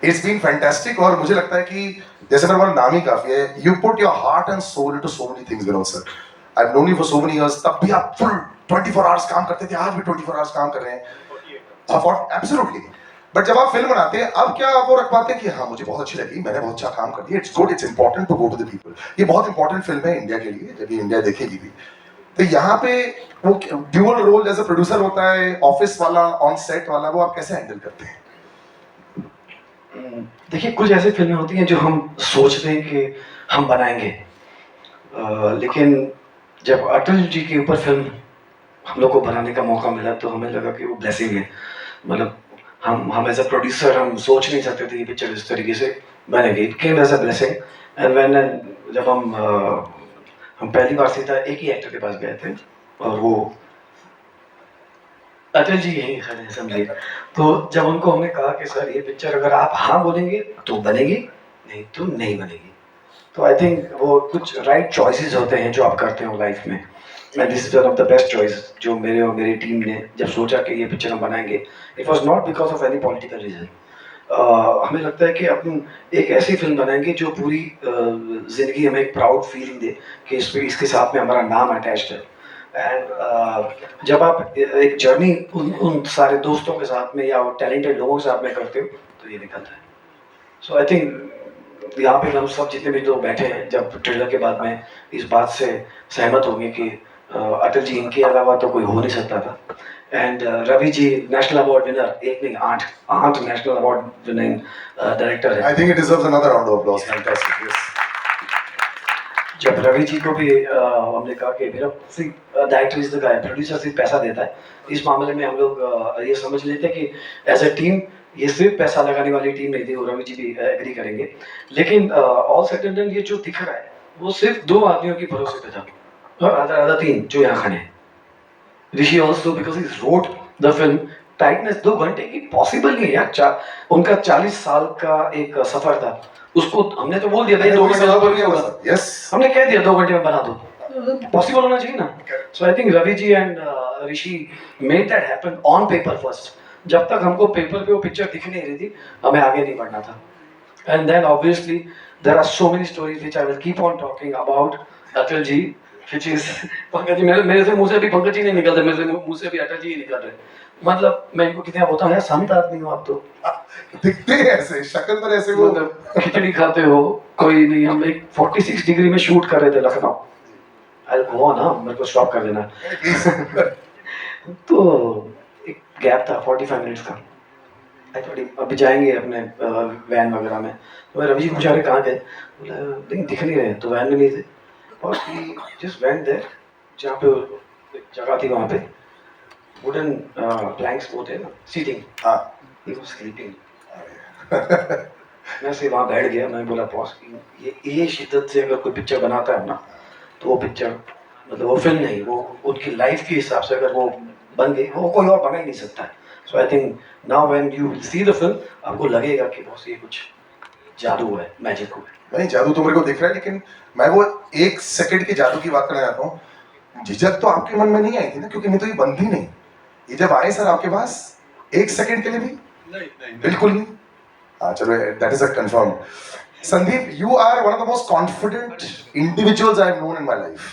It's been fantastic और मुझे लगता है कि जैसे मेरा बोला नाम ही काफी है, you put your heart and soul into so many things Vinod sir. I have known you for so many years, तब भी आप फुल 24 आवर्स काम करते थे, आज भी 24 आवर्स काम कर रहे हैं। एब्सोल्युटली। बट जब आप फिल्म बनाते हैं, अब क्या आप वो रख पाते हैं कि हाँ मुझे बहुत अच्छी लगी, मैंने बहुत अच्छा काम कर दिया, it's good, it's important to go to the people. ये बहुत इंपॉर्टेंट फिल्म है इंडिया के लिए, जब ये इंडिया देखेगी भी। तो यहाँ पे वो ड्यूअल रोल जैसे प्रोड्यूसर होता है, ऑफिस वाला, ऑन सेट वाला, वो आप कैसे हैंडल करते हैं? देखिए, कुछ ऐसी फिल्में होती हैं जो हम सोचते हैं कि हम बनाएंगे, लेकिन जब अटल जी के ऊपर फिल्म हम लोग को बनाने का मौका मिला तो हमें लगा कि वो ब्लेसिंग है। मतलब हम एज अ प्रोड्यूसर हम सोच नहीं सकते थे ये पिक्चर इस तरीके से बनेगी। It came as a blessing. And when जब हम पहली बार सीधा एक ही एक्टर के पास गए थे और वो अटल जी यही खड़े हैं, समझिए। तो जब उनको हमने कहा कि सर ये पिक्चर अगर आप हाँ बोलेंगे तो बनेगी, नहीं तो नहीं बनेगी। तो आई थिंक वो कुछ राइट चॉइसेस होते हैं जो आप करते हो लाइफ में। And this is one of the best choice जो मेरे और मेरी टीम ने जब सोचा कि ये पिक्चर हम बनाएंगे, it was not because of any political reason. हमें लगता है कि अपन एक ऐसी फिल्म बनाएंगे जो पूरी जिंदगी हमें एक प्राउड फीलिंग दे कि इसके साथ में हमारा नाम अटैच्ड है। एंड जब आप एक जर्नी उन सारे दोस्तों के साथ में या टैलेंटेड लोगों के साथ में करते हो तो ये निकलता है। सो आई थिंक यहाँ पे हम सब जितने भी लोग बैठे हैं जब ट्रेलर के बाद में इस बात से सहमत होंगे कि अटल जी इनके अलावा तो कोई हो नहीं सकता था। And Ravi ji national award winner, एक नहीं आठ आठ नेशनल अवार्ड विनिंग डायरेक्टर है। I think it deserves another round of applause. Fantastic, yes. जब रवि जी को भी हमने कहा कि मेरा director is the guy, producer सिर्फ पैसा देता है। इस मामले में हम लोग ये समझ लेते हैं कि एज ए टीम ये सिर्फ पैसा लगाने वाली टीम नहीं थी, और रवि जी भी एग्री करेंगे। लेकिन ऑल सेट एंड डन ये जो दिख रहा है वो सिर्फ दो आदमियों की भरोसे पे था, और आधा आधा तीन जो यहाँ खड़े हैं। Rishi also because he wrote the film. Tightness 2 घंटे की पॉसिबल नहीं है यार। उनका 40 साल का एक सफर था, उसको हमने तो बोल दिया भाई 2 घंटे में होगा। यस, हमने कह दिया 2 घंटे में बना दो, पॉसिबल होना चाहिए ना। So I think Ravi ji and Rishi made that happen on paper first. जब तक हमको पेपर पे वो पिक्चर दिख नहीं रही थी, हमें आगे नहीं बढ़ना था। And then obviously there are so many stories which I will keep on talking about Atal ji, which is Pankaj ji. मेरे से मुंह से भी पंकज जी नहीं निकलते, मेरे से मुंह से भी अटल जी ही निकल रहे। मतलब मैं इनको कितना बोलता हूँ यार, संत आदमी हो आप तो, दिखते हैं ऐसे, शक्ल पर ऐसे वो मतलब खिचड़ी खाते हो कोई नहीं। हम एक 46 डिग्री में शूट कर रहे थे लखनऊ। आई गो ऑन, हाँ मेरे को स्टॉप कर देना। तो एक गैप था 45 मिनट्स का। आई थॉट अभी जाएंगे अपने वैन वगैरह में। तो मैं रवि जी पूछा रहे कहाँ गए, बोला नहीं दिख नहीं रहे, तो वैन में नहीं थे। और जस्ट वेंट देयर, जहाँ पे एक जगह थी वहाँ पे वुडन प्लैंक्स वो थे ना सीटिंग, हाँ ही वाज स्लीपिंग। मैं से वहाँ बैठ गया, मैं बोला बॉस ये शिद्दत से अगर कोई पिक्चर बनाता है ना, तो वो पिक्चर मतलब वो फिल्म नहीं, वो उनकी लाइफ के हिसाब से अगर वो बन गई, वो कोई और बना ही नहीं सकता है। So I think now when you see the film आपको लगेगा कि बॉस ये कुछ जादू है, मैजिक है। नहीं, जादू तो मेरे को दिख रहा है, लेकिन मैं वो 1 सेकंड की जादू की बात करना चाहता हूँ। झिझक तो आपके मन में नहीं आई थी ना, क्योंकि नहीं तो ये बनती नहीं। ये जब आए सर आपके पास 1 सेकंड के लिए भी नहीं, बिल्कुल नहीं। हाँ चलो, that is a confirm. Sandeep, you are one of the most confident individuals I have known in my life.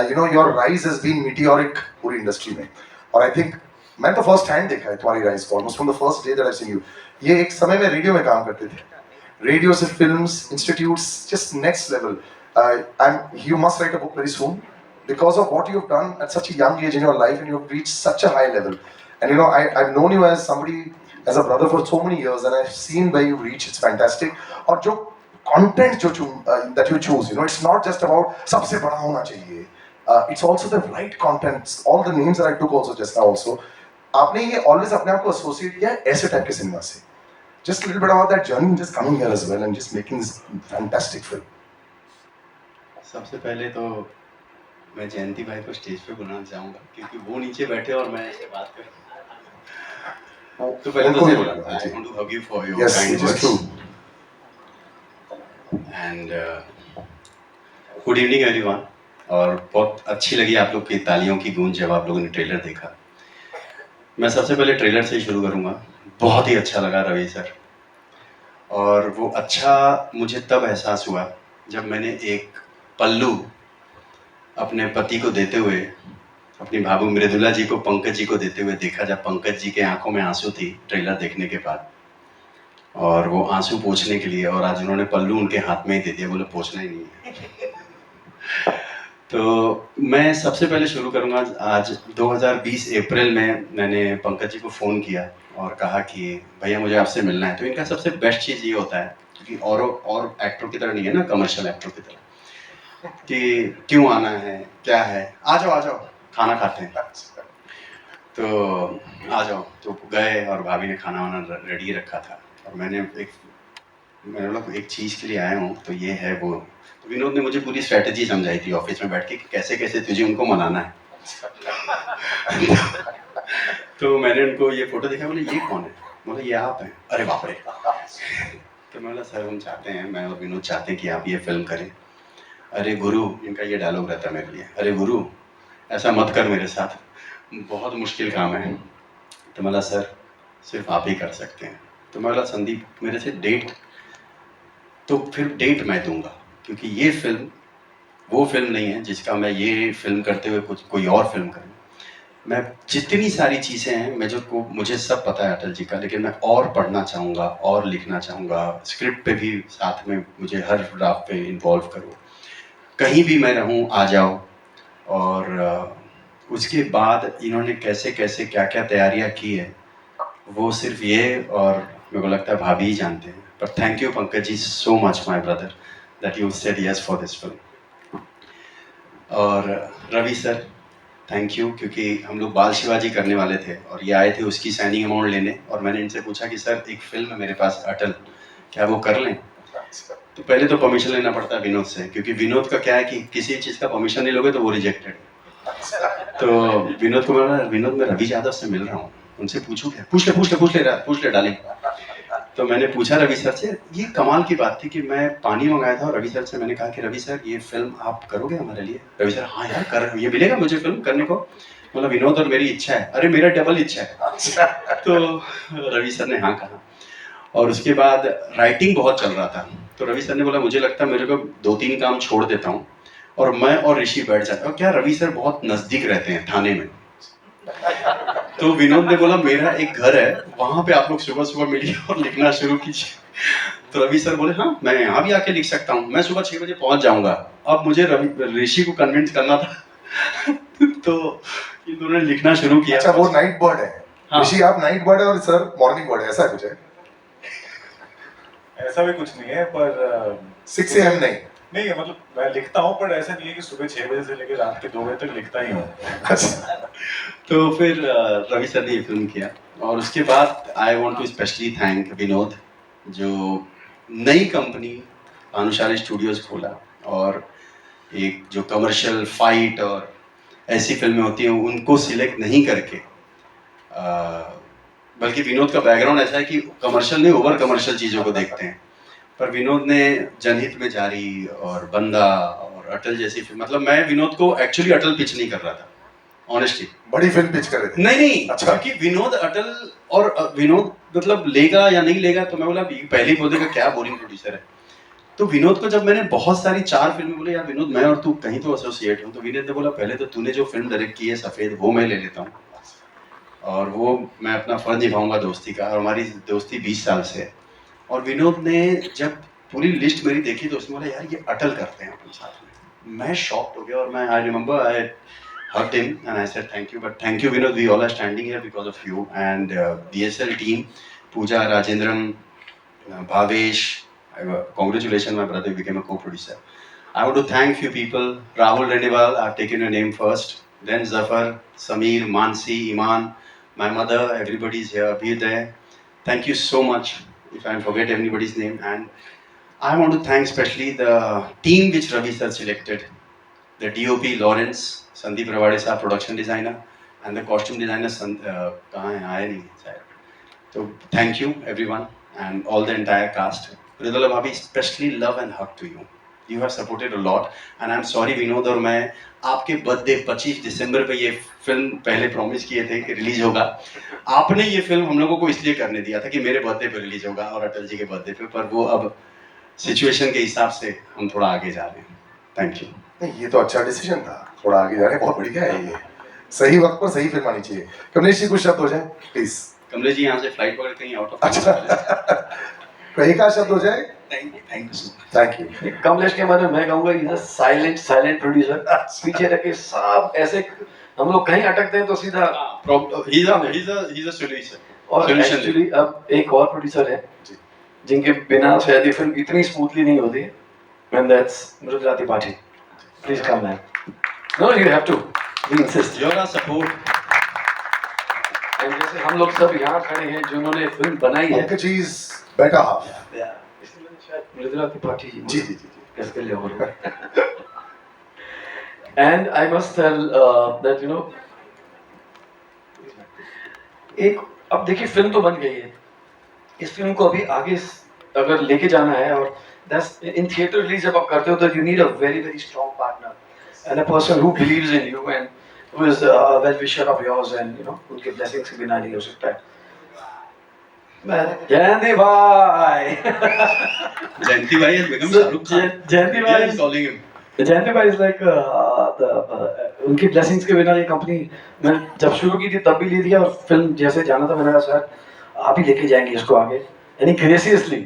You know, your rise has been meteoric पूरी इंडस्ट्री में, और आई थिंक मैंने तो फर्स्ट हैंड देखा है तुम्हारी राइज को, almost from the first day that I seen you. ये एक समय में रेडियो में काम करते थे, रेडियो से films, institutes, just next level. And you must write a book very soon because of what you've done at such a young age in your life, and you've reached such a high level. And you know, I've known you as somebody, as a brother for so many years, and I've seen where you've reached. It's fantastic. और जो content जो that you choose, you know, it's not just about सबसे बड़ा होना चाहिए. It's also the right contents. All the names that I took also just now also. आपने ये always अपने आप को associate किया है ऐसे टाइप के सिनेमा से. Just a little bit about that journey, just coming here as well and just making this fantastic film. सबसे पहले तो मैं जयंती भाई को स्टेज पे बुलाना चाहूँगा, क्योंकि वो नीचे बैठे और मैं ऐसे बात कर। तो पहले तो उनको I भी बुलाना चाहिए। want to hug you for your Yes, kind it is words. true. And good evening everyone. और बहुत अच्छी लगी आप लोग की तालियों की गूंज जब आप लोगों ने ट्रेलर देखा। मैं सबसे पहले ट्रेलर से ही शुरू करूँगा। बहुत ही अच्छा लगा रवि सर, और वो अच्छा मुझे तब एहसास हुआ जब मैंने एक पल्लू अपने पति को देते हुए, अपनी भाभी मृदुला जी को पंकज जी को देते हुए देखा, जब पंकज जी के आंखों में आंसू थी ट्रेलर देखने के बाद, और वो आंसू पोंछने के लिए, और आज उन्होंने पल्लू उनके हाथ में ही दे दिया, बोले पोंछना ही नहीं है। तो मैं सबसे पहले शुरू करूंगा, आज 2020 अप्रैल में मैंने पंकज जी को फ़ोन किया और कहा कि भैया मुझे आपसे मिलना है। तो इनका सबसे बेस्ट चीज़ ये होता है, क्योंकि और एक्टरों की तरह नहीं है ना, कमर्शियल एक्टरों की तरह, कि क्यों आना है, क्या है, आ जाओ खाना खाते हैं। तो आ जाओ, तो गए और भाभी ने खाना वाना रेडी रखा था, और मैंने बोला एक चीज़ के लिए आया हूँ, तो ये है वो। तो विनोद ने मुझे पूरी स्ट्रेटजी समझाई थी ऑफिस में बैठ के कि कैसे कैसे तुझे उनको मनाना है। तो मैंने उनको ये फोटो देखा, बोले ये कौन है, बोले ये आप हैं। अरे बाप रे। तो मैं बोला सर हम चाहते हैं, मैं और विनोद चाहते हैं कि आप ये फिल्म करें। अरे गुरु, इनका ये डायलॉग रहता है मेरे लिए, अरे गुरु ऐसा मत कर मेरे साथ, बहुत मुश्किल काम है। तो मैं बोला सर सिर्फ आप ही कर सकते हैं। तो मैं बोला संदीप मेरे से डेट, तो फिर डेट मैं दूंगा, क्योंकि ये फिल्म वो फिल्म नहीं है जिसका मैं ये फिल्म करते हुए कुछ कोई और फिल्म करूँ। मैं जितनी सारी चीज़ें हैं मुझे सब पता है अटल जी का, लेकिन मैं और पढ़ना चाहूँगा और लिखना चाहूँगा, स्क्रिप्ट पे भी साथ में मुझे हर ड्राफ्ट पे इन्वॉल्व करो, कहीं भी मैं रहूँ आ जाओ। और उसके बाद इन्होंने कैसे कैसे क्या क्या तैयारियाँ की है वो सिर्फ ये और मेरे को लगता है भाभी ही जानते हैं। पर thank you Pankaj ji so much my brother that you said yes for this film. और रवि सर थैंक यू, क्योंकि हम लोग बाल शिवाजी करने वाले थे और ये आए थे उसकी साइनिंग अमाउंट लेने, और मैंने इनसे पूछा कि सर एक फिल्म है मेरे पास अटल, क्या वो कर लें। तो पहले तो परमिशन लेना पड़ता है विनोद से, क्योंकि विनोद का क्या है कि किसी चीज़ का परमिशन नहीं लोगे तो वो रिजेक्टेड। तो विनोद को बोला विनोद मैं रवि यादव से मिल रहा हूँ, उनसे पूछूं क्या, पूछ ले डालें। तो मैंने पूछा रवि सर से, ये कमाल की बात थी कि मैं पानी मंगाया था और रवि सर से मैंने कहा कि रवि सर ये फिल्म आप करोगे हमारे लिए। रवि सर हाँ यार कर, ये मिलेगा मुझे फिल्म करने को। बोला विनोद और मेरी इच्छा है। अरे मेरा डबल इच्छा है। तो रवि सर ने हाँ कहा, और उसके बाद राइटिंग बहुत चल रहा था। तो रवि सर ने बोला मुझे लगता है मेरे को 2-3 काम छोड़ देता हूँ और मैं और ऋषि बैठ जाते हैं। क्या रवि सर बहुत नजदीक रहते हैं थाने में। तो विनोद ने बोला मेरा एक घर है वहां पे आप लोग सुबह सुबह मिलिए और लिखना शुरू कीजिए। तो रवि सर बोले हाँ मैं यहाँ भी आके लिख सकता हूँ, मैं सुबह 6 बजे पहुंच जाऊंगा। अब मुझे ऋषि को कन्विंस करना था। तो इन दोनों ने लिखना शुरू किया। अच्छा वो नाइट बर्ड है। हाँ। ऋषि आप नाइट बर्ड है और सर मॉर्निंग बर्ड है, ऐसा कुछ है? ऐसा भी कुछ नहीं है, पर 6 AM नहीं? नहीं है, मतलब मैं लिखता हूँ पर ऐसा नहीं है कि सुबह 6 बजे से लेकर रात के 2 बजे तक लिखता ही हूँ। अच्छा। तो फिर रवि सर ने ये फिल्म किया, और उसके बाद I want to specially thank Vinod, जो नई कंपनी भानुशाली स्टूडियोज खोला, और एक जो कमर्शियल फाइट और ऐसी फिल्में होती हैं उनको सिलेक्ट नहीं करके, बल्कि विनोद का बैकग्राउंड ऐसा है कि कमर्शियल नहीं ओवर कमर्शियल चीज़ों को देखते हैं। पर विनोद ने जनहित में जारी और बंदा और अटल जैसी फिल्म, मतलब मैं विनोद को एक्चुअली अटल पिच नहीं कर रहा था ऑनेस्टली। बड़ी फिल्म पिच कर रहे थे? नहीं अच्छा। क्योंकि विनोद अटल और विनोद मतलब लेगा या नहीं लेगा, तो मैं बोला पहले बोलेगा क्या बोरिंग प्रोड्यूसर है। तो विनोद को जब मैंने बहुत सारी 4 फिल्में बोले यार विनोद मैं और तू कहीं तो एसोसिएट हूँ, तो विनोद ने बोला पहले तो तूने जो फिल्म डायरेक्ट की है सफेद वो मैं ले लेता हूँ, और वो मैं अपना फर्ज निभाऊंगा दोस्ती का, और हमारी दोस्ती 20 साल से है। और विनोद ने जब पूरी लिस्ट मेरी देखी तो उसने बोला यार ये अटल करते हैं अपन साथ में। मैं शॉक्ड हो गया, और मैं I remember I hugged him and I said thank you, but thank you Vinod, we all are standing here because of you and BSL team, Pooja, Rajendran, Bhavesh, congratulations my brother, you became a co-producer. I want to thank few people, Rahul Renewal, I've taken your name first, then Zafar, Sameer, Mansi, Iman, my mother, everybody is here, be there. Thank you so much if I forget anybody's name. And I want to thank especially the team which Ravi sir selected, the DOP Lawrence, Sandeep Ravade sir, production designer, and the costume designer कहाँ है, आए नहीं शायद. So thank you everyone and all the entire cast. Ridula Bhabhi, especially love and hug to you. You have supported a lot, and I'm sorry Vinod, और मैं आपके birthday 25 दिसंबर पे ये फिल्म पहले प्रॉमिस किए थे कि रिलीज होगा। आपने ये फिल्म हम लोगों को इसलिए करने दिया था कि मेरे बर्थडे पे रिलीज होगा और अटल जी के बर्थडे पे, पर वो अब सिचुएशन के हिसाब से हम थोड़ा आगे जा रहे हैं। Thank you. नहीं, ये तो अच्छा डिसीजन था, थोड़ा आगे जा रहे हैं, बहुत बढ़िया है ये। सही वक्त पर सही फिल्म आनी चाहिए। कमलेश जी कुछ शब्द हो जाए प्लीज। कमलेश जी यहाँ से फ्लाइट पकड़ कहीं आउट ऑफ अच्छा कहीं का शब्द हो जाए। Thank you so much. Thank you. Kamlesh के बारे में मैं कहूँगा इज साइलेंट प्रोड्यूसर। पीछे रखे सब ऐसे हम लोग कहीं अटकते हैं तो सीधा। he's a solution। और एक्चुअली अब एक और प्रोड्यूसर है जिनके बिना शायद ये फिल्म इतनी स्मूथली नहीं होती, and that's Mridula Tripathi. Please come man. No you have to, we insist. Your support. And जैसे हम लोग सब यहाँ खड़े हैं जिन्होंने फिल्म बनाई है, Pankaj ji is better half. इसलिए शायद मृदुला त्रिपाठी जी जी जी जी इसके लिए हो रहा है। And I must tell that you know, एक अब देखिए फिल्म तो बन गई है, इस फिल्म को अभी आगे अगर लेके जाना है, और दैट्स इन थिएटर रिलीज जब आप करते हो तो you need a very strong partner and a person who believes in you and who is a well wisher of yours, and you know उनके ब्लेसिंग्स के बिना नहीं हो सकता है। जयंती भाई जयंती भाई has become शाहरुख खान। जयंती भाई India is calling him। जयंती भाई इज लाइक उनकी ब्लेसिंग्स के बिना ये कंपनी मैं जब शुरू की थी तब भी ली थी, और फिल्म जैसे जाना था मैंने कहा सर आप ही लेके जाएंगे इसको आगे, यानी ग्रेसियसली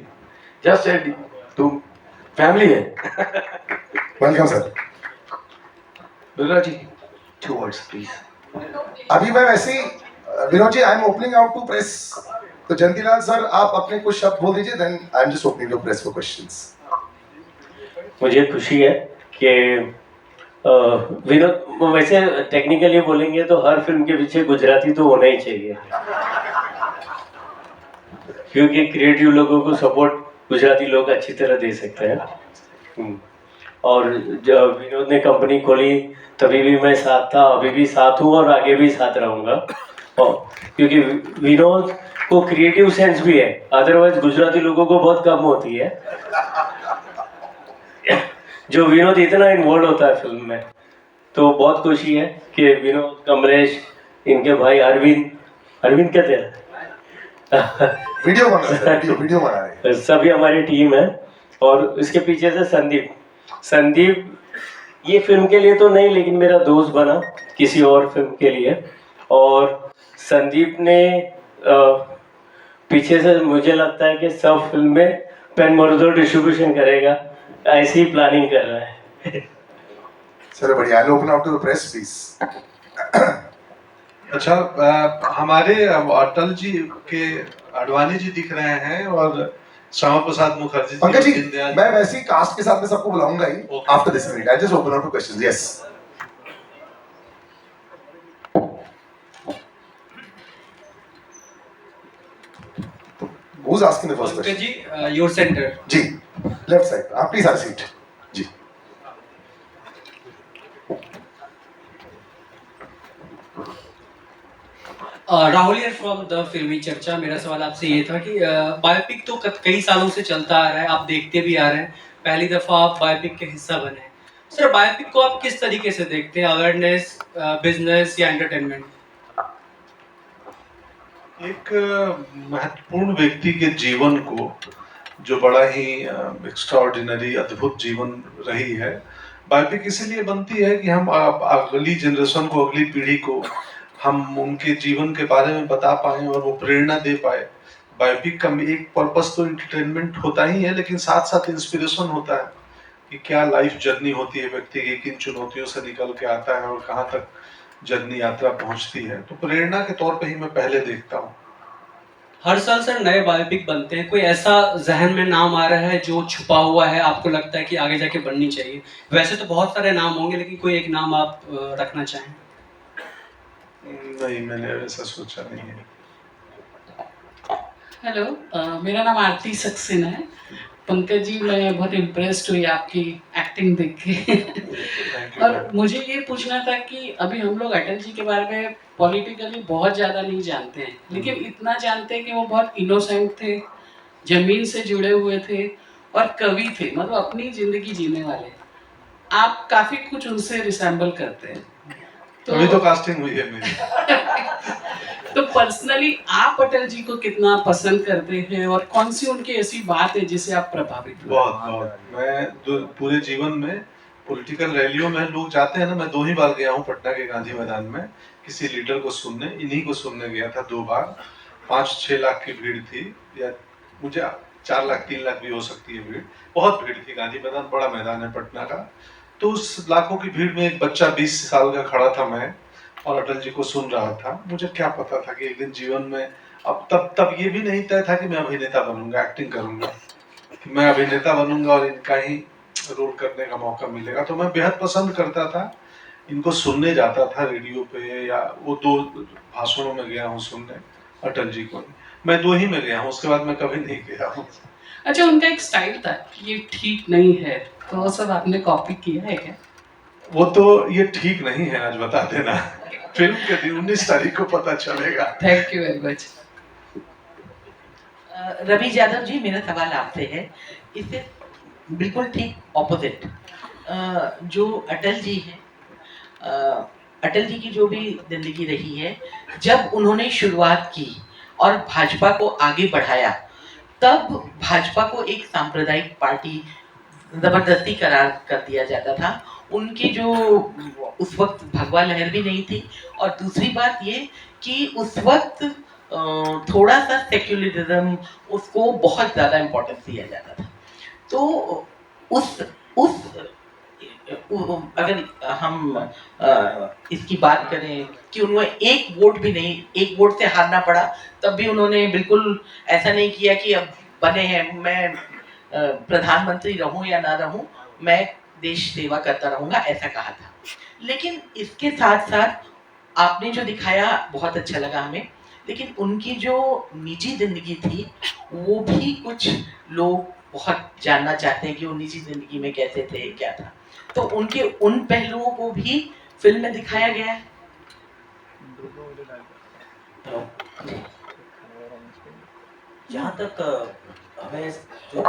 जस्ट सेड तुम फैमिली है। Welcome sir. Durga ji 2 words please. अभी मैं वैसे ही Vinod ji I am opening out to press, तो जयंतीलाल सर आप अपने कुछ शब्द बोल दीजिए, then I am just opening to press for questions. मुझे खुशी है कि विनोद, वैसे टेक्निकली बोलेंगे तो हर फिल्म के पीछे गुजराती तो होना ही चाहिए, क्योंकि क्रिएटिव लोगों को सपोर्ट गुजराती लोग अच्छी तरह दे सकते हैं। और जब विनोद ने कंपनी खोली तभी भी मैं साथ था, अभी भी साथ हूँ और आगे भी साथ रहूँगा। और क्योंकि विनोद को क्रिएटिव सेंस भी है, अदरवाइज गुजराती लोगों को बहुत कम होती है, जो विनोद इतना इन्वॉल्व होता है फिल्म में। तो बहुत खुशी है कि विनोद, कमलेश, इनके भाई अरविंद कहते हैं वीडियो बना रहे हैं, वीडियो बना रहे हैं। सभी हमारी टीम है। और इसके पीछे से संदीप ये फिल्म के लिए तो नहीं, लेकिन मेरा दोस्त बना किसी और फिल्म के लिए। और संदीप ने पीछे से मुझे लगता है कि सब फिल्म में पेन मरुदो डिस्ट्रीब्यूशन करेगा, ऐसी ही प्लानिंग कर रहा है। चलो बढ़िया, I open out to the press please. अच्छा, हमारे अटल जी के अडवाणी जी दिख रहे हैं और श्यामा प्रसाद मुखर्जी जी, पंकज जी दीनदयाल मैं वैसे ही कास्ट के साथ में सबको बुलाऊंगा ही Okay. After this meet. I just open out to questions. Yes Who's asking the first Pankaj question? जी योर सेंटर। जी लेफ्ट साइड, आप प्लीज हैव अ सीट। जी Rahul here from the Filmi Charcha. मेरा सवाल आपसे ये था कि बायोपिक तो कई सालों से चलता आ रहा है, आप देखते भी आ रहे हैं, पहली दफा आप बायोपिक के हिस्सा बने हैं। सर बायोपिक को आप किस तरीके से देखते हैं, अवेयरनेस, बिजनेस या एंटरटेनमेंट? एक महत्वपूर्ण व्यक्ति के जीवन को, जो बड़ा ही एक्स्ट्राऑर्डिनरी अद्भुत जीवन रही है, बायोपिक इसीलिए बनती है कि हम अगली जनरेशन को, अगली पीढ़ी को हम उनके जीवन के बारे में बता पाए और वो प्रेरणा दे पाए। बायोपिक का एक पर्पस तो एंटरटेनमेंट होता ही है, लेकिन साथ साथ इंस्पिरेशन होता है कि क्या लाइफ जर्नी होती है व्यक्ति की, किन चुनौतियों से निकल के आता है और कहाँ तक जर्नी यात्रा पहुंचती है। तो प्रेरणा के तौर पे ही मैं पहले देखता हूँ। हर साल सर नए बायोपिक बनते हैं, कोई ऐसा जहन में नाम आ रहा है जो छुपा हुआ है, आपको लगता है कि आगे जाके बननी चाहिए? वैसे तो बहुत सारे नाम होंगे, लेकिन कोई एक नाम आप रखना चाहें? नहीं, मैंने ऐसा सोचा नहीं है। हेलो, मेरा नाम आरती सक्सेना है। पंकज जी, मैं बहुत इम्प्रेस्ड हुई आपकी एक्टिंग देख के। और मुझे ये पूछना था कि अभी हम लोग अटल जी के बारे में पॉलिटिकली बहुत ज़्यादा नहीं जानते हैं, लेकिन इतना जानते हैं कि वो बहुत इनोसेंट थे, ज़मीन से जुड़े हुए थे और कवि थे, मतलब अपनी जिंदगी जीने वाले। आप काफी कुछ उनसे रिसेंबल करते हैं। अभी तो कास्टिंग हुई है मेरी। तो पर्सनली आप अटल जी को कितना पसंद करते हैं और कौन सी उनकी ऐसी बात है जिससे आप प्रभावित हुए? बहुत मैं पूरे जीवन में पॉलिटिकल रैलियों में लोग जाते हैं ना, मैं 2 ही बार गया हूँ पटना के गांधी मैदान में किसी लीडर को सुनने, इन्हीं को सुनने गया था 2 बार। 5-6 लाख की भीड़ थी, या मुझे 4 लाख 3 लाख भी हो सकती है भीड़। बहुत भीड़ थी, गांधी मैदान बड़ा मैदान है पटना का। तो उस लाखों की भीड़ में एक बच्चा 20 साल का खड़ा था मैं, और अटल जी को सुन रहा था। मुझे क्या पता था कि एक दिन जीवन में, अब तब ये भी नहीं तय था कि मैं अभिनेता बनूंगा, एक्टिंग करूंगा, कि मैं अभिनेता बनूंगा और इनका ही रोल करने का मौका मिलेगा। तो मैं बेहद पसंद करता था, इनको सुनने जाता था रेडियो पे, या वो 2 भाषणों में गया हूँ सुनने, अटल जी को। मैं 2 ही में गया हूँ, उसके बाद मैं कभी नहीं गया हूँ। अच्छा, उनका एक स्टाइल था कि ये ठीक नहीं है, तो वो सब आपने कॉपी किया है क्या? वो तो ये ठीक नहीं है, आज बता देना। फिल्म के दिन 19 तारीख को पता चलेगा। Thank you very much. Ravi Yadav ji, मेरा सवाल आपसे है, इससे बिल्कुल ठीक ऑपोजिट। जो अटल जी हैं, अटल जी की जो भी जिंदगी रही है, जब उन्होंने शुरुआत की और भाजपा को आगे बढ़ाया, तब भाजपा को एक सांप्रदायिक पार्टी जबरदस्ती करार कर दिया जाता था। उनकी जो उस वक्त भगवा लहर भी नहीं थी, और दूसरी बात ये कि उस वक्त थोड़ा सा सेक्युलरिज्म, उसको बहुत ज़्यादा इम्पोर्टेंस दिया जाता था। तो उस अगर हम इसकी बात करें कि उन्होंने एक वोट भी नहीं, एक वोट से हारना पड़ा, तब भी उन्होंने बिल्कुल ऐसा नहीं किया कि अब बने हैं, मैं प्रधानमंत्री रहूं या ना रहूं, मैं देश सेवा करता रहूंगा, ऐसा कहा था। लेकिन इसके साथ साथ आपने जो दिखाया बहुत अच्छा लगा हमें, लेकिन उनकी जो निजी जिंदगी थी, वो भी कुछ लोग बहुत जानना चाहते हैं कि वो निजी जिंदगी में कैसे थे, क्या था। तो उनके उन पहलुओं को भी फिल्म में दिखाया गया है। जहाँ तक हमें जो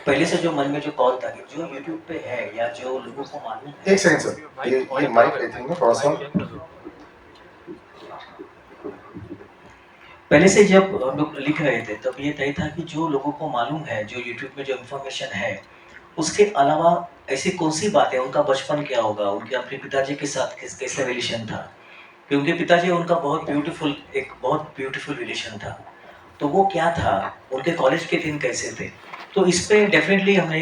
पहले से जो मन में जो कॉल था कि जो YouTube पे है या जो लोगों को मालूम है। एक सेकंड सर, ये माइक आई थिंक थोड़ा सा। पहले से जब हम लोग लिख रहे थे तब ये तय था कि जो लोगों को मालूम है, जो YouTube में जो इन्फॉर्मेशन है, उसके अलावा ऐसी कौन सी बातें, उनका बचपन क्या होगा, उनके अपने पिताजी के साथ कैसे रिलेशन था, कि उनके पिताजी उनका बहुत ब्यूटीफुल रिलेशन था, तो वो क्या था, उनके कॉलेज के दिन कैसे थे। तो इस पे डेफिनेटली हमने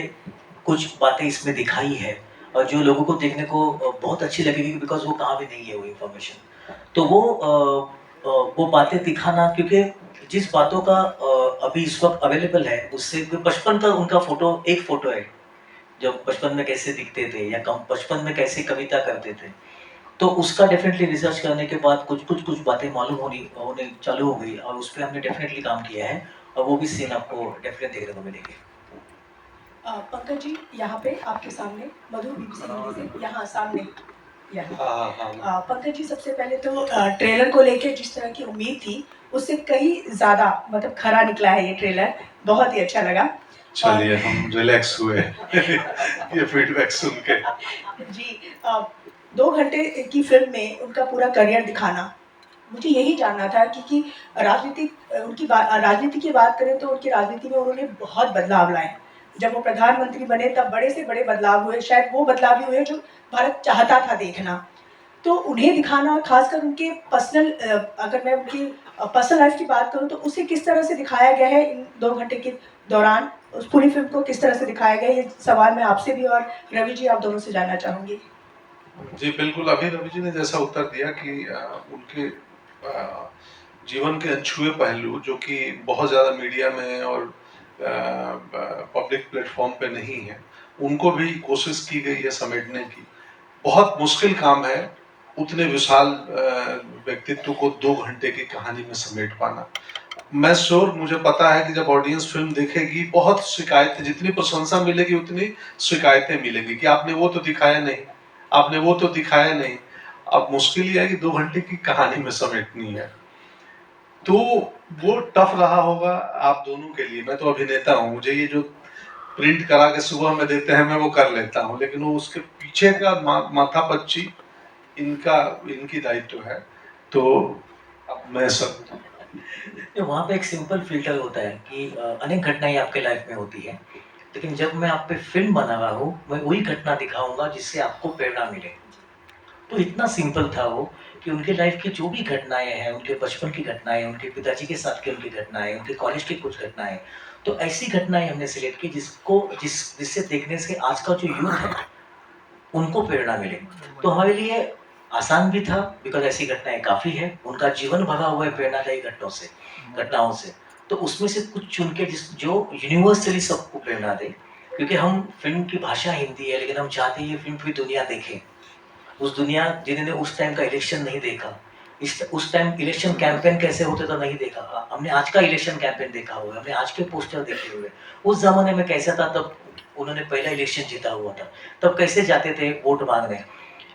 कुछ बातें इसमें दिखाई है, और जो लोगों को देखने को बहुत अच्छी लगेगी, बिकॉज वो कहाँ भी नहीं है वो इन्फॉर्मेशन। तो वो बातें दिखाना, क्योंकि जिस बातों का अभी इस वक्त अवेलेबल है, उससे बचपन का उनका एक फोटो है, जब बचपन में कैसे दिखते थे या बचपन में कैसे कविता करते थे, तो उसका डेफिनेटली रिसर्च करने के बाद कुछ बातें मालूम होने चालू हो गई, और उस पर हमने डेफिनेटली काम किया है, और वो भी सीन आपको डेफिनेटली देखने को मिलेंगे। पंकज जी, यहाँ पे आपके सामने मधु BBC हिंदी से, यहाँ सामने पंकज जी, सबसे पहले तो ट्रेलर को लेके जिस तरह की उम्मीद थी, उससे कहीं ज़्यादा मतलब खरा निकला है ये ट्रेलर, बहुत ही अच्छा लगा। चलिए हम रिलैक्स हुए ये फीडबैक सुन के। जी, 2 घंटे की फिल्म में उनका पूरा करियर दिखाना, मुझे यही जानना था कि राजनीति की बात करें तो उनकी राजनीति में उन्होंने बहुत बदलाव लाए। जब वो प्रधानमंत्री बने तब बड़े से बड़े बदलाव हुए, शायद वो बदलाव भी हुए जो भारत चाहता था देखना। तो उन्हें दिखाना, और खासकर उनके पर्सनल, अगर मैं उनकी पर्सनल लाइफ की बात करूं तो उसे किस तरह से दिखाया गया है इन 2 घंटे के दौरान, उस पूरी फिल्म को किस तरह से दिखाया गया है, ये सवाल मैं आपसे भी और रवि जी आप दोनों से जानना चाहूँगी। जी बिल्कुल, अभी रवि जी ने जैसा उत्तर दिया कि उनके जीवन के अनछुए पहलू जो कि बहुत ज़्यादा मीडिया में और पब्लिक प्लेटफॉर्म पे नहीं है, उनको भी कोशिश की गई है समेटने की। बहुत मुश्किल काम है उतने विशाल व्यक्तित्व को 2 घंटे की कहानी में समेट पाना। मैं श्योर, मुझे पता है कि जब ऑडियंस फिल्म देखेगी, बहुत शिकायतें, जितनी प्रशंसा मिलेगी उतनी शिकायतें मिलेंगी कि आपने वो तो दिखाया नहीं, आपने वो तो दिखाया नहीं। अब मुश्किल ये है कि 2 घंटे की कहानी में समेटनी है। तो वो टफ रहा होगा आप दोनों के लिए। मैं तो अभिनेता हूँ, मुझे ये जो प्रिंट करा के सुबह में देते हैं मैं वो कर लेता हूँ, लेकिन वो उसके पीछे का माथा पच्ची इनकी दायित्व है। तो अब मैं सब तो वहाँ पे एक सिंपल फिल्टर होता है कि अनेक घटनाएं आपके लाइफ में होती है, लेकिन जब मैं आप पे फिल्म बना रहा हूँ मैं वही घटना दिखाऊंगा जिससे आपको प्रेरणा मिले। तो इतना सिंपल था वो कि उनके लाइफ की जो भी घटनाएं हैं, उनके बचपन की घटनाएं, उनके पिताजी के साथ की उनकी घटनाएं, उनके कॉलेज की कुछ घटनाएं, तो ऐसी घटनाएं हमने सिलेक्ट की जिससे देखने से आज का जो यूथ है उनको प्रेरणा मिले। तो हमारे लिए आसान भी था बिकॉज ऐसी घटनाएं काफ़ी है, उनका जीवन भरा हुआ है प्रेरणादायी घटनाओं से। तो उसमें से कुछ चुन के जो यूनिवर्सली सबको प्रेरणा दे, क्योंकि हम फिल्म की भाषा हिंदी है लेकिन हम चाहते हैं ये फिल्म पूरी दुनिया देखे। उस दुनिया जिन्होंने उस टाइम का इलेक्शन नहीं देखा, उस टाइम इलेक्शन कैंपेन कैसे होते तो नहीं देखा, हमने आज का इलेक्शन कैंपेन देखा हुआ है, हमने आज के पोस्टर देखे हुए, उस जमाने में कैसा था, तब उन्होंने पहला इलेक्शन जीता हुआ था, तब कैसे जाते थे वोट मांगने।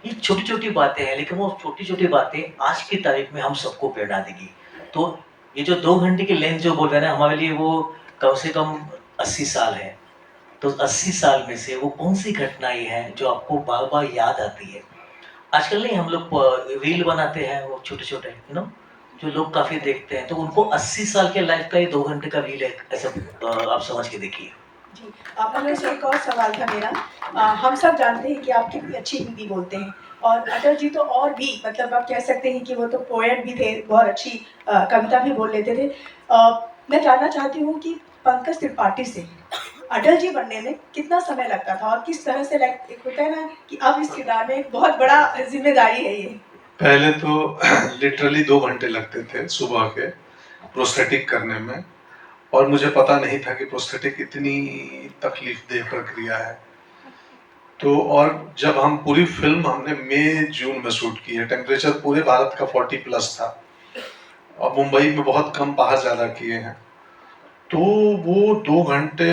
ये छोटी छोटी बातें हैं, लेकिन वो छोटी छोटी बातें आज की तारीख में हम सबको प्रेरणा देगी। तो ये जो 2 घंटे की लेंथ जो बोल रहे हैं ना, हमारे लिए वो कम से कम 80 साल है। तो 80 साल में से वो कौन सी घटनाएं हैं जो आपको बार बार याद आती है। आजकल नहीं हम लोग रील बनाते हैं वो छोटे छोटे जो लोग काफ़ी देखते हैं, तो उनको 80 साल के लाइफ का ये 2 घंटे का रील है, ऐसा आप समझ के देखिए। जी, आपने से एक और सवाल था मेरा। हम सब जानते हैं कि आप कितनी अच्छी हिंदी बोलते हैं, और अटल जी तो और भी, मतलब आप कह सकते हैं कि वो तो पोएट भी थे, बहुत अच्छी कविता भी बोल लेते थे। मैं जानना चाहती हूँ कि पंकज त्रिपाठी से अटल जी बनने में कितना समय लगता था, और किस तरह से एक होता है ना कि अब इस किरदार में एक बहुत बड़ा जिम्मेदारी है ये। पहले तो लिटरली 2 घंटे लगते थे सुबह के प्रोस्थेटिक करने में, और मुझे पता नहीं था कि प्रोस्थेटिक इतनी तकलीफ देह प्रक्रिया है। तो और जब हम पूरी फिल्म हमने मई जून में शूट की है, टेम्परेचर पूरे भारत का 40+ था, और मुंबई में बहुत कम, बाहर ज़्यादा किए हैं। तो वो 2 घंटे,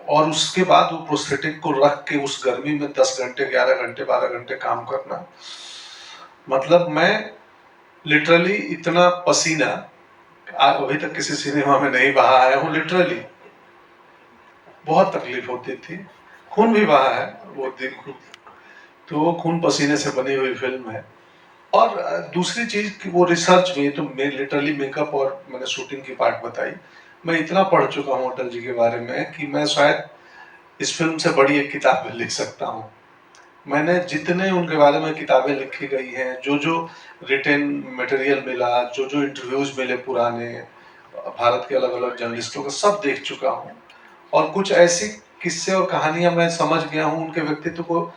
और उसके बाद वो प्रोस्थेटिक को रख के उस गर्मी में 10 घंटे 11 घंटे 12 घंटे काम करना, मतलब मैं लिटरली इतना पसीना अभी तक किसी सिनेमा में नहीं बहा है हूँ। लिटरली बहुत तकलीफ होती थी, खून भी बहा है वो दिन। तो वो खून पसीने से बनी हुई फिल्म है। और दूसरी चीज कि वो रिसर्च में, तो मैं लिटरली मेकअप और मैंने शूटिंग की पार्ट बताई, मैं इतना पढ़ चुका हूँ अटल जी के बारे में कि मैं शायद इस फिल्म से बड़ी एक किताब लिख सकता हूँ। मैंने जितने उनके बारे में किताबें लिखी गई हैं, जो जो रिटन मटेरियल मिला, जो जो इंटरव्यूज मिले पुराने भारत के अलग अलग जर्नलिस्टों के, सब देख चुका हूँ। और कुछ ऐसी किस्से और कहानियां मैं समझ गया हूँ उनके व्यक्तित्व को।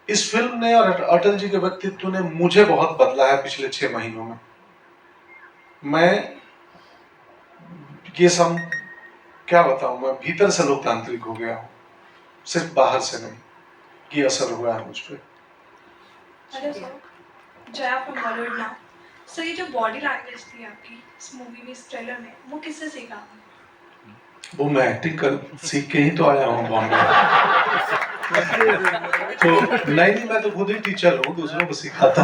इस फिल्म ने और अटल जी के व्यक्तित्व ने मुझे बहुत बदला है पिछले 6 महीनों में। मैं ये सब क्या बताऊं, मैं भीतर से लोकतांत्रिक हो गया हूँ, सिर्फ बाहर से नहीं। ये असर हुआ है मुझ पर। Hello sir, Jaya from Bollywood now. Sir, ये जो बॉडी लैंग्वेज थी आपकी इस मूवी में, इस ट्रेलर में, वो किससे सीखा? वो मैं एक्टिंग कर सीख के ही तो आया हूँ बॉम्बे। तो नहीं, मैं तो खुद ही टीचर हूँ, दूसरों को सिखाता।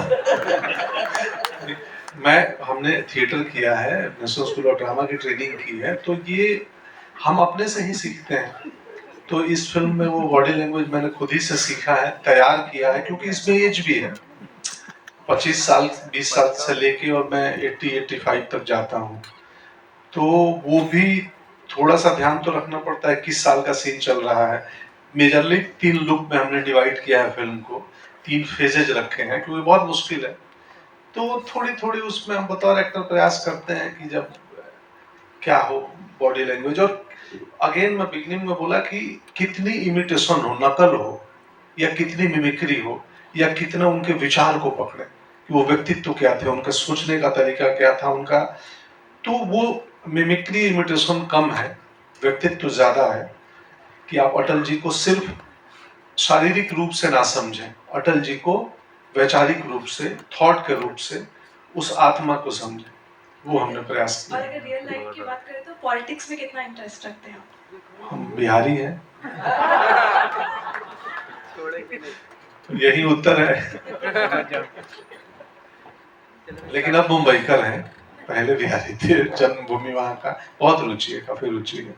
हमने थिएटर किया है, नेशनल स्कूल ऑफ ड्रामा की ट्रेनिंग की है, तो ये हम अपने से ही सीखते हैं। तो इस फिल्म में वो बॉडी लैंग्वेज मैंने खुद ही से सीखा है, तैयार किया है, क्योंकि इसमें एज भी है 25 साल 20 साल से लेके, और मैं 80-85 तक जाता हूँ। तो वो भी थोड़ा सा ध्यान तो रखना पड़ता है किस साल का सीन चल रहा है। मेजरली 3 लुक में हमने डिवाइड किया है फिल्म को, 3 फेजेज रखे हैं, क्योंकि बहुत मुश्किल है। तो थोड़ी थोड़ी उसमें हम बतौर एक्टर प्रयास करते हैं कि जब क्या हो बॉडी लैंग्वेज। और अगेन मैं बिगनिंग में बोला कि कितनी इमिटेशन हो, नकल हो, या कितनी मिमिक्री हो, या कितना उनके विचार को पकड़े कि वो व्यक्तित्व क्या थे, उनका सोचने का तरीका क्या था उनका। तो वो मिमिक्री इमिटेशन कम है, व्यक्तित्व ज्यादा है। कि आप अटल जी को सिर्फ शारीरिक रूप से ना समझें, अटल जी को वैचारिक रूप से, थॉट के रूप से, उस आत्मा को समझें। वो हमने प्रयास किया। और अगर रियल लाइफ की बात करें तो पॉलिटिक्स में कितना इंटरेस्ट रखते हैं आप? हम बिहारी हैं, यही उत्तर है। लेकिन अब मुंबईकर हैं। पहले भी आ रही थी, जन्मभूमि वहाँ का बहुत रुचि है, काफी रुचि है।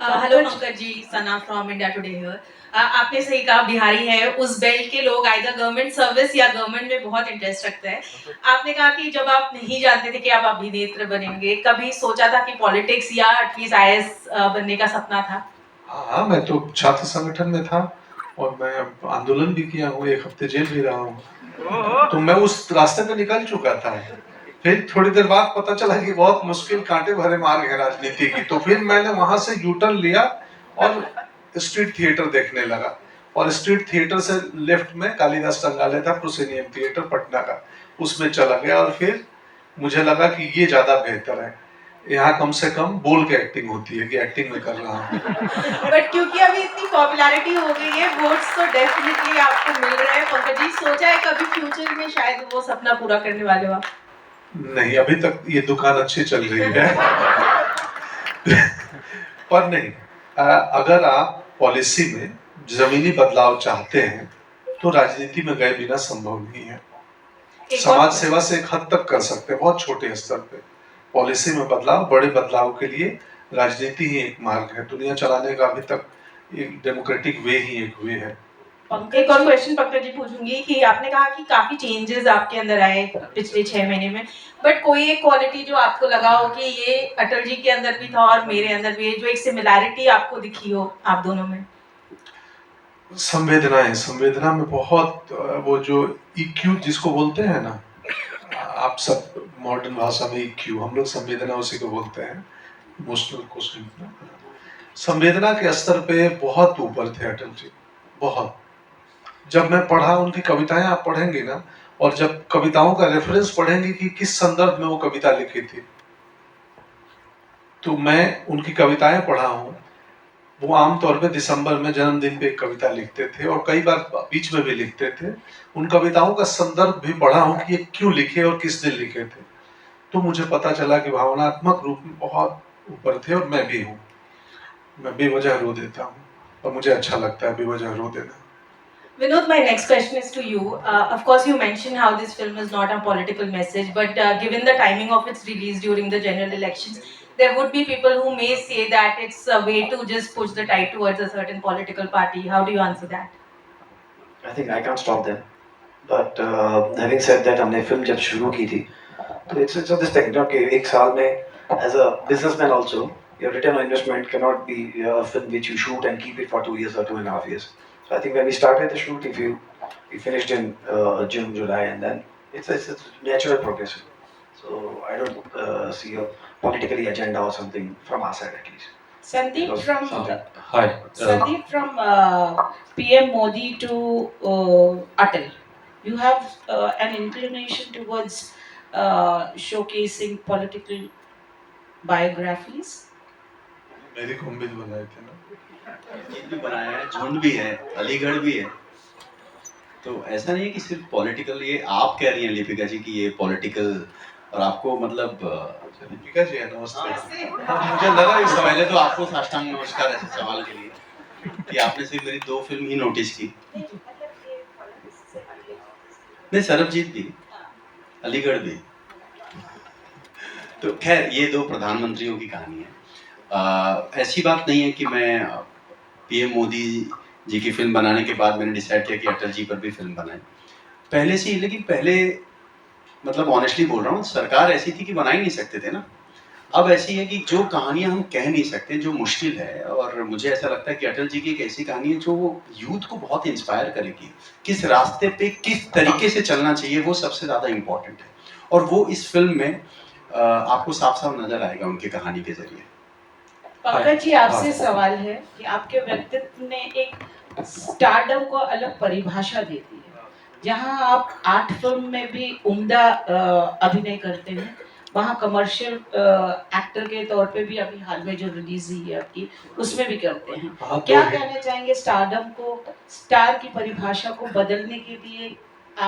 Hello Pankaj ji, Sana from India Today here. आपने सही कहा, बिहारी है, उस बेल्ट के लोग आइदर गवर्नमेंट सर्विस या गवर्नमेंट में बहुत इंटरेस्ट रखते हैं। आपने कहा कि जब आप नहीं जानते थे कि आप अभिनेत्र बनेंगे, कभी सोचा था कि पॉलिटिक्स या एटलीस्ट आईएएस बनने का सपना था? हाँ, मैं तो छात्र संगठन में था और मैं आंदोलन भी किया हूँ, 1 हफ्ते जेल भी रहा हूँ, तो मैं उस रास्ते पे निकल चुका था। फिर थोड़ी देर बाद पता चला कि बहुत मुश्किल कांटे भरे मार्ग है राजनीति की, तो फिर मैंने वहां से यू टर्न लिया और स्ट्रीट थिएटर देखने लगा। और स्ट्रीट थिएटर से लेफ्ट में कालिदास संग्रहालय था, प्रोसेनियम थिएटर पटना का, उसमें चला गया और फिर मुझे लगा कि ये ज्यादा बेहतर है, यहाँ कम से कम बोल के एक्टिंग होती है कि एक्टिंग में कर रहा हूँ। बट क्योंकि अभी इतनी पॉपुलैरिटी हो गई है, वोट्स तो डेफिनेटली आपको मिल रहे हैं। पंकज जी, सोचा है कभी फ्यूचर में शायद वो सपना पूरा करने वाले हो आप? नहीं, अभी तक ये दुकान अच्छी चल रही है। पर नहीं, अगर आप पॉलिसी में जमीनी बदलाव चाहते हैं तो राजनीति में गए बिना संभव नहीं है। समाज सेवा से एक हद तक कर सकते हैं, बहुत छोटे स्तर पे। पॉलिसी में बदलाव, बड़े बदलाव के लिए राजनीति ही एक मार्ग है। दुनिया चलाने का अभी तक एक डेमोक्रेटिक वे ही एक वे है। एक और क्वेश्चन पंकज जी पूछूंगी कि आपने कहा कि काफी चेंजेस आपके अंदर आए पिछले 6 महीने में, बट कोई एक क्वालिटी जो आपको लगा हो कि ये अटल जी के अंदर भी था और मेरे अंदर भी है, जो एक सिमिलैरिटी आपको दिखी हो आप दोनों में? संवेदना में बहुत वो जो EQ जिसको बोलते हैं ना, आप सब मॉडर्न भाषा में EQ, हम लोग संवेदना उसी को बोलते हैं, इमोशनल क्वेश्चन। संवेदना के स्तर पे बहुत ऊपर थे अटल जी, बहुत। जब मैं पढ़ा उनकी कविताएं, आप पढ़ेंगे ना, और जब कविताओं का रेफरेंस पढ़ेंगे कि किस संदर्भ में वो कविता लिखी थी, तो मैं उनकी कविताएं पढ़ा हूँ। वो आमतौर पे दिसंबर में जन्मदिन पे एक कविता लिखते थे और कई बार बीच में भी लिखते थे। उन कविताओं का संदर्भ भी पढ़ा हूँ कि ये क्यों लिखे और किस दिन लिखे थे, तो मुझे पता चला कि भावनात्मक रूप में बहुत ऊपर थे। और मैं भी हूँ, मैं बेवजह रो देता हूँ और मुझे अच्छा लगता है बेवजह रो देना। Vinod, my next question is to you. Of course, you mentioned how this film is not a political message, but given the timing of its release during the general elections, there would be people who may say that it's a way to just push the tide towards a certain political party. How do you answer that? I think I can't stop them. But having said that, हमने film जब शुरू की थी, तो it's this thing, कि एक साल में as a businessman also, your return on investment cannot be a film which you shoot and keep it for 2 years or 2.5 years. So I think when we started the shoot, we finished in June, July, and then it's natural progression. So I don't see a politically agenda or something from our side at least. Sandeep from Hi. Sandeep from PM Modi to Atal, you have an inclination towards showcasing political biographies. मेरी को उम्मीद बनाए थे ना, जीत भी बनाया है, झुंड भी है, अलीगढ़ भी है, तो ऐसा नहीं है कि सिर्फ पॉलिटिकल। ये आप कह रही हैं लिपिका जी कि ये पॉलिटिकल, और आपको मतलब लिपिका जी है, नमस्ते। मुझे लगा इससे पहले तो आपको साष्टांग नमस्कार ऐसे सवाल के लिए कि आपने सिर्फ मेरी 2 फिल्म ही नोटिस की। नहीं, सरबजीत भी, अलीगढ़ भी। तो खैर, ये 2 प्रधानमंत्रियों की कहानी है। ऐसी बात नहीं है कि मैं PM मोदी जी की फिल्म बनाने के बाद मैंने डिसाइड किया कि अटल जी पर भी फिल्म बनाए, पहले से ही। लेकिन पहले मतलब ऑनेस्टली बोल रहा हूँ, सरकार ऐसी थी कि बना ही नहीं सकते थे ना। अब ऐसी है कि जो कहानियां हम कह नहीं सकते, जो मुश्किल है, और मुझे ऐसा लगता है कि अटल जी की एक ऐसी कहानी है जो यूथ को बहुत इंस्पायर करेगी। किस रास्ते पे किस तरीके से चलना चाहिए, वो सबसे ज़्यादा इम्पोर्टेंट है, और वो इस फिल्म में आपको साफ साफ नजर आएगा उनकी कहानी के जरिए। पंकज जी, आपसे सवाल है कि आपके व्यक्तित्व ने एक स्टारडम को अलग परिभाषा दे दी है, जहां आप 8 फिल्म में भी उम्दा अभिनय करते हैं, वहाँ कमर्शियल एक्टर के तौर पे भी अभी हाल में जो रिलीज हुई है आपकी, उसमें भी करते हैं। क्या कहना चाहेंगे स्टारडम को, स्टार की परिभाषा को बदलने के लिए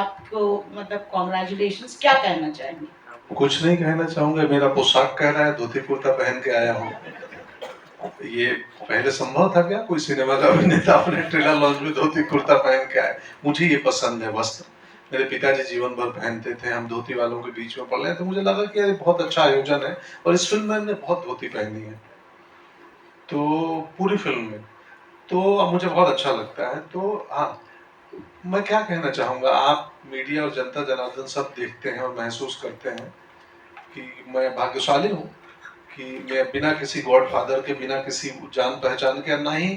आपको, मतलब कॉन्ग्रेचुलेशंस, क्या कहना चाहेंगे? कुछ नहीं कहना चाहूंगा, मेरा पोशाक कह रहा है, धोती कुर्ता पहन के आया हूँ। ये पहले संभव था क्या कोई सिनेमा का अभिनेता अपने ट्रेलर लॉन्च में धोती कुर्ता पहन के आए? मुझे ये पसंद है वस्त्र, मेरे पिताजी जीवन भर पहनते थे, हम धोती वालों के बीच में पड़ रहे हैं, तो मुझे लगा कि यार बहुत अच्छा आयोजन है और इस फिल्म में हमने बहुत धोती पहनी है, तो पूरी फिल्म में, तो अब मुझे बहुत अच्छा लगता है। तो हाँ, मैं क्या कहना चाहूँगा, आप मीडिया और जनता जनार्दन सब देखते हैं और महसूस करते हैं कि मैं भाग्यशाली हूँ कि मैं बिना किसी गॉडफादर के, बिना किसी जान पहचान के, ना ही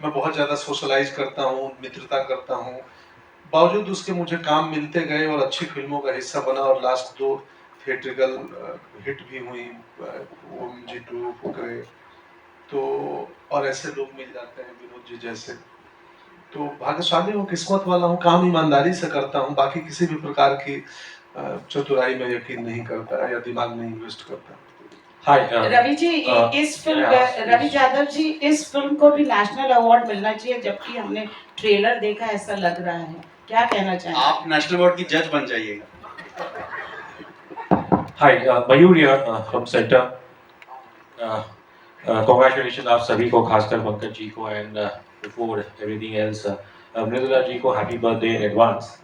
मैं बहुत ज़्यादा सोशलाइज करता हूँ, मित्रता करता हूँ, बावजूद उसके मुझे काम मिलते गए और अच्छी फिल्मों का हिस्सा बना और लास्ट 2 थिएट्रिकल हिट भी हुई, OMG2, फुकरे, तो और ऐसे लोग मिल जाते हैं विनोद जी जैसे, तो भाग्यशाली हूँ, किस्मत वाला हूँ, काम ईमानदारी से करता हूँ, बाकी किसी भी प्रकार की चतुराई में यकीन नहीं करता या दिमाग नहीं इन्वेस्ट करता। रवि जी, इस फिल्म रवि यादव जी, इस फिल्म को भी नेशनल अवार्ड मिलना चाहिए, जबकि हमने ट्रेलर देखा ऐसा लग रहा है, क्या कहना चाहेंगे? आप नेशनल अवार्ड की जज बन जाइएगा। Hi, Mayur here from Center. Congratulations आप सभी को, खासकर पंकज जी को, and before everything else Mridula ji को happy birthday in advance.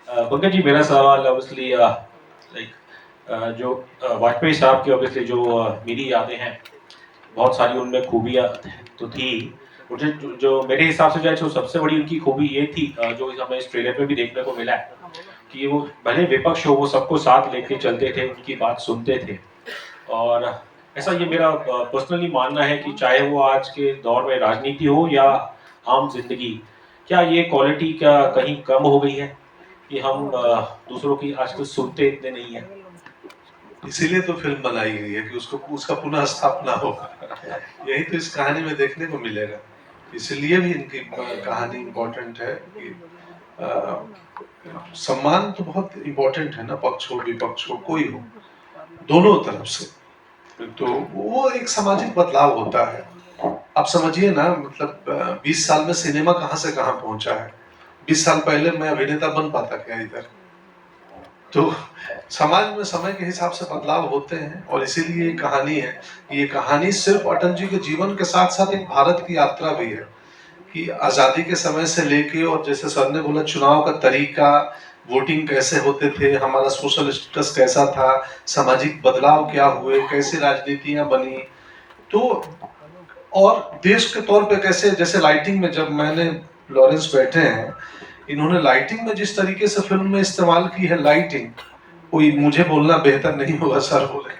Pankaj ji, मेरा सवाल ऑब्वियसली जो वाजपेयी साहब की ऑब्वियसली जो मेरी यादें हैं, बहुत सारी उनमें खूबियाँ तो थी, मुझे जो मेरे हिसाब से जो है तो सबसे बड़ी उनकी खूबी ये थी, जो हमें इस ट्रेलर में भी देखने को मिला है, कि वो भले विपक्ष हो वो सबको साथ लेके चलते थे, उनकी बात सुनते थे। और ऐसा ये मेरा पर्सनली मानना है कि चाहे वो आज के दौर में राजनीति हो या आम जिंदगी, क्या ये क्वालिटी क्या कहीं कम हो गई है कि हम दूसरों की आजकल सुनते इतने नहीं है? इसीलिए तो फिल्म बनाई गई है कि उसका पुनः स्थापना हो। यही तो इस कहानी में देखने को मिलेगा, इसलिए भी इनकी कहानी इम्पोर्टेंट है कि सम्मान तो बहुत इम्पोर्टेंट है ना, पक्ष हो विपक्ष हो, कोई हो, दोनों तरफ से, तो वो एक सामाजिक बदलाव होता है। आप समझिए ना, मतलब 20 साल में सिनेमा कहाँ से कहाँ पहुंचा है। 20 साल पहले मैं अभिनेता बन पाता क्या इधर? तो समाज में समय के हिसाब से बदलाव होते हैं, और इसीलिए ये कहानी है। ये कहानी सिर्फ अटल जी के जीवन के साथ साथ एक भारत की यात्रा भी है कि आज़ादी के समय से लेके, और जैसे सर ने बोला, चुनाव का तरीका, वोटिंग कैसे होते थे, हमारा सोशल स्टेटस कैसा था, सामाजिक बदलाव क्या हुए, कैसे राजनीतियां बनी, तो और देश के तौर पे कैसे, जैसे लाइटिंग में, जब मैंने लॉरेंस बैठे हैं, इन्होंने लाइटिंग में जिस तरीके से फिल्म में इस्तेमाल की है लाइटिंग, कोई मुझे बोलना बेहतर नहीं होगा, सर बोले।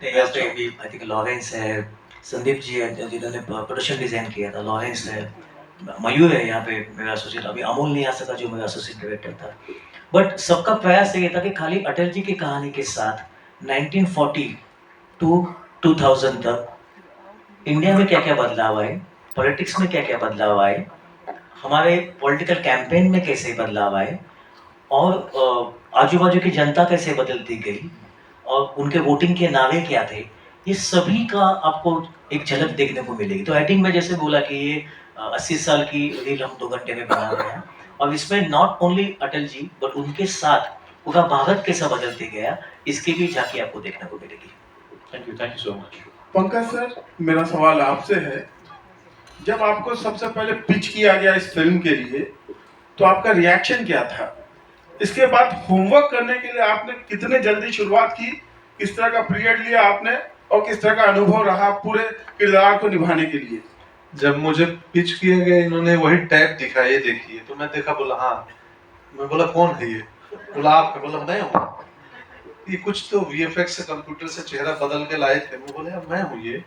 यहाँ पे भी आई थिंक लॉरेंस है, संदीप जी है जिन्होंने प्रोडक्शन डिजाइन किया था, लॉरेंस है, मयूर है यहाँ पे मेरा एसोसिएट, अभी अमोल नहीं आ सका जो मेरा एसोसिएट डायरेक्टर था। बट सबका प्रयास ये था कि खाली अटल जी की कहानी के साथ 1940 टू 2000 तक इंडिया में क्या क्या बदलाव आए, पॉलिटिक्स में क्या क्या बदलाव आए, हमारे पॉलिटिकल कैंपेन में कैसे बदलाव आए, और आजू बाजू की जनता कैसे बदलती गई, और उनके वोटिंग के नारे क्या थे, ये सभी का आपको एक झलक देखने को मिलेगी। तो आई थिंक मैं जैसे बोला कि ये 80 साल की रील हम 2 घंटे में बना रहे हैं, और इसमें not only Atal ji but उनके साथ पूरा भारत कैसा बदलते गया, इसकी भी झांकी आपको देखने को मिलेगी। Thank you so much. Pankaj sir, मेरा सवाल आपसे है, जब आपको सबसे पहले पिच किया गया इस फिल्म के लिए, तो आपका रिएक्शन क्या था? इसके बाद होमवर्क करने के लिए आपने कितने जल्दी शुरुआत की, किस तरह का पीरियड लिया आपने, और किस तरह का अनुभव रहा पूरे किरदार को निभाने के लिए? जब मुझे पिच किया गया, इन्होंने वही टैग दिखाया, ये देखिए, तो मैं देखा, बोला हाँ, मैं बोला कौन है ये, बोला आप, बोला मैं हूँ। ये कुछ तो VFX से, कंप्यूटर से चेहरा बदल के लाए थे, मैं बोला यार मैं हूँ ये।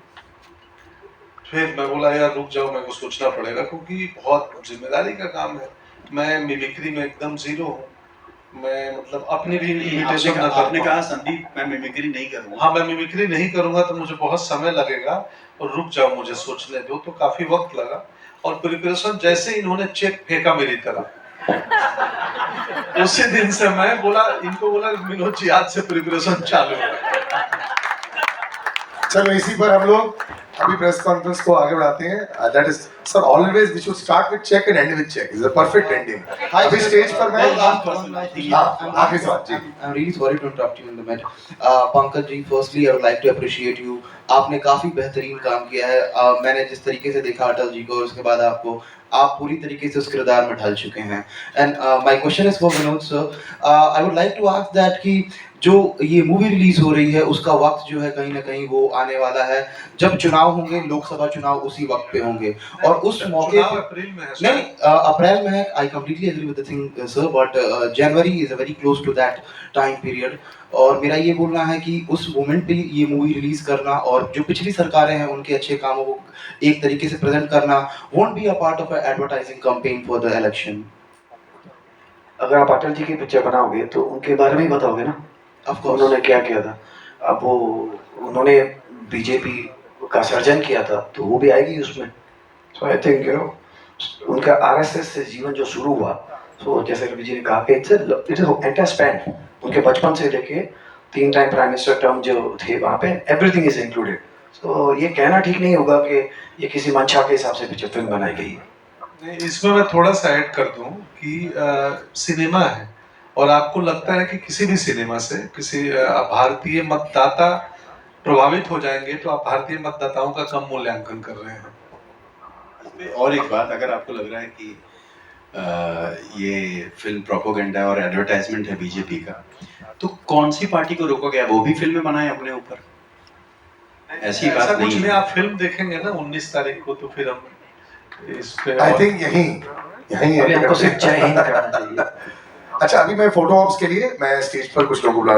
फिर मैं बोला यार रुक जाओ, मेरे को सोचना पड़ेगा, क्योंकि बहुत जिम्मेदारी का काम है। मैं मिमिक्री में एकदम जीरो हूँ, मैं मतलब अपनी भी इमिटेशन ना कर। आपने कहा संदीप मैं मिमिक्री नहीं करूँगा। हाँ, मैं मिमिक्री नहीं करूँगा तो मुझे बहुत समय लगेगा, और रुक जाओ मुझे सोचने दो, तो काफी वक्त लगा। और प्रिपरेशन जैसे इन्होंने चेक फेंका मेरी तरफ, उसी दिन से मैं बोला, इनको बोला विनोद जी आज से प्रिपरेशन चालू है। चलो इसी पर हम लोग अभी प्रेस कॉन्फ्रेंस को आगे बढ़ाते हैं। That is sir, always we should start with check and end with check, is a perfect ending. अभी स्टेज पर मैं आखिरी सवाल जी। I'm really sorry to interrupt you in the mid. Pankaj ji, firstly I would like to appreciate you. आपने काफी बेहतरीन काम किया है। मैंने जिस तरीके से देखा अटल जी को, उसके बाद आपको आप पूरी तरीके से उस किरदार में ढल चुके हैं। And my question is for Vinod sir, I would like to ask that कि जो ये मूवी रिलीज हो रही है उसका वक्त जो है कहीं ना कहीं वो आने वाला है जब चुनाव होंगे, लोकसभा चुनाव उसी वक्त पे होंगे और उस मौके चुनाव अप्रैल में है सर। नहीं, अप्रैल में है। I completely agree with the thing sir, but January is very close to that time period. और मेरा ये बोलना है कि उस मोमेंट पे ये मूवी रिलीज करना और जो पिछली सरकारें हैं उनके अच्छे कामों को एक तरीके से प्रेजेंट करना won't be a part of advertising campaign for the election. अगर आप अटल जी की पिक्चर बनाओगे तो उनके बारे में ही बताओगे ना, ऑफ कोर्स उन्होंने क्या किया था। अब वो उन्होंने बीजेपी का सर्जन किया था तो वो भी आएगी उसमें। सो आई थिंक यू नो उनका आरएसएस से जीवन जो शुरू हुआ, तो जैसे रवि जी ने कहा कि इट इज एंटायर स्पैन, उनके बचपन से लेके 3 टाइम प्राइम मिनिस्टर टर्म जो थे वहाँ पे एवरीथिंग इज इंक्लूडेड। तो ये कहना ठीक नहीं होगा कि ये किसी मंशा के हिसाब से पिक्चर फिल्म बनाई गई है। नहीं, इसमें मैं थोड़ा सा ऐड कर दूं कि सिनेमा है और आपको लगता है कि किसी भी सिनेमा से किसी भारतीय मतदाता प्रभावित हो जाएंगे तो आप भारतीय मतदाताओं का कम मूल्यांकन कर रहे हैं। और एक बात, अगर आपको लग रहा है कि ये फिल्म प्रोपोगेंडा और एडवर्टाइजमेंट है बीजेपी का, तो कौन सी पार्टी को रोकोगे? वो भी फिल्में बनाए अपने ऊपर, ऐसी बात कुछ नहीं नहीं, है। आप फिल्म देखेंगे ना 19 तारीख को, तो फिर हम इस पे आई थिंक यही अभी हमको सिर्फ जय हिंद करना चाहिए। अच्छा, अभी मैं फोटो ऑप्स के लिए मैं स्टेज पर कुछ लोगों को बुला